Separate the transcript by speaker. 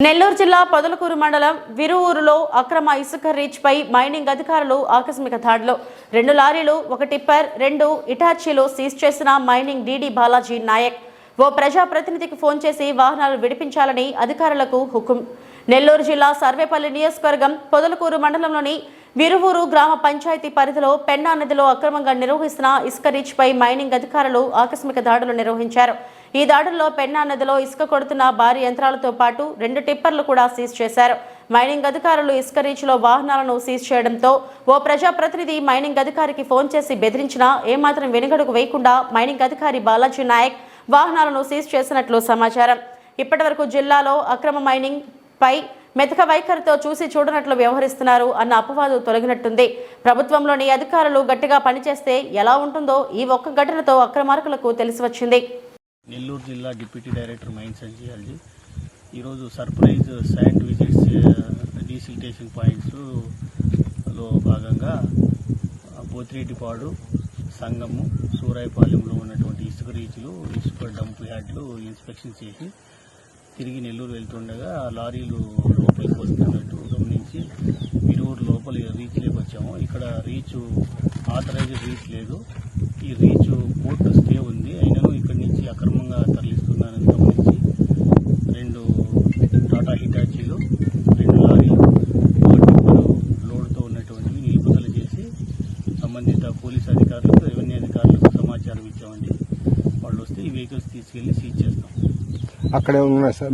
Speaker 1: నెల్లూరు జిల్లా పొదలకూరు మండలం విరువూరులో అక్రమ ఇసుక రీచ్ పై మైనింగ్ అధికారులు ఆకస్మిక దాడిలో 2 లారీలు 1 టిప్పర్ 2 ఇటాచీలు సీజ్ చేసిన మైనింగ్ డీడీ బాలాజీ నాయక్ ఓ ప్రజాప్రతినిధికి ఫోన్ చేసి వాహనాలు విడిపించాలని అధికారులకు హుకుం. నెల్లూరు జిల్లా సర్వేపల్లి నియోజకవర్గం పొదలకూరు మండలంలోని విరువూరు గ్రామ పంచాయతీ పరిధిలో పెన్నా నదిలో అక్రమంగా నిర్వహిస్తున్న ఇసుక రీచ్ పై మైనింగ్ అధికారులు ఆకస్మిక దాడులు నిర్వహించారు. ఈ దాడుల్లో పెన్నా నదిలో ఇసుక కొడుతున్న భారీ యంత్రాలతో పాటు 2 టిప్పర్లు కూడా సీజ్ చేశారు. మైనింగ్ అధికారులు ఇసుక రీచ్లో వాహనాలను సీజ్ చేయడంతో ఓ ప్రజాప్రతినిధి మైనింగ్ అధికారికి ఫోన్ చేసి బెదిరించినా ఏమాత్రం వెనుగడుగు వేయకుండా మైనింగ్ అధికారి బాలాజీ నాయక్ వాహనాలను సీజ్ చేసినట్లు సమాచారం. ఇప్పటివరకు జిల్లాలో అక్రమ మైనింగ్ పై మెతక వైఖరితో చూసి చూడనట్లు వ్యవహరిస్తున్నారు అన్న అపవాదు తొలగినట్టుంది. ప్రభుత్వంలోని అధికారులు గట్టిగా పనిచేస్తే ఎలా ఉంటుందో ఈ ఒక్క ఘటనతో అక్రమార్కులకు తెలిసి వచ్చింది.
Speaker 2: నెల్లూరు జిల్లా deputy director mines and geology ఈరోజు సర్ప్రైజ్ శాండ్ విజిట్స్ డీసిల్టేషన్ పాయింట్స్లో భాగంగా పోతిరెడ్డిపాడు, సంగము, సూరాయిపాలెంలో ఉన్నటువంటి ఇసుక రీచ్లు, ఇసుక డంప్ యార్డ్లు ఇన్స్పెక్షన్ చేసి తిరిగి నెల్లూరు వెళ్తుండగా లారీలు లోపలికి వస్తున్నట్టు గమనించి విరువూరు లోపల రీచ్లోకి వచ్చాము. ఇక్కడ రీచ్ ఆథరైజ్డ్ రీచ్ లేదు, ఈ రీచ్ కోర్టు స్టే ఉంది, అయినను ఇక్కడి నుంచి అక్రమంగా తరలిస్తున్నారని గమనించి 2 టాటా హిటాచీలు, 2 లారీలు, 1 టిప్పరు లోడ్తో ఉన్నటువంటివి నిలుపుదల చేసి సంబంధిత పోలీస్ అధికారులకు, రెవెన్యూ అధికారులకు సమాచారం ఇచ్చామండి. వాళ్ళు వస్తే ఈ వెహికల్స్ తీసుకెళ్లి సీజ్ చేస్తాం.
Speaker 3: అక్కడే ఉన్నాయి సార్.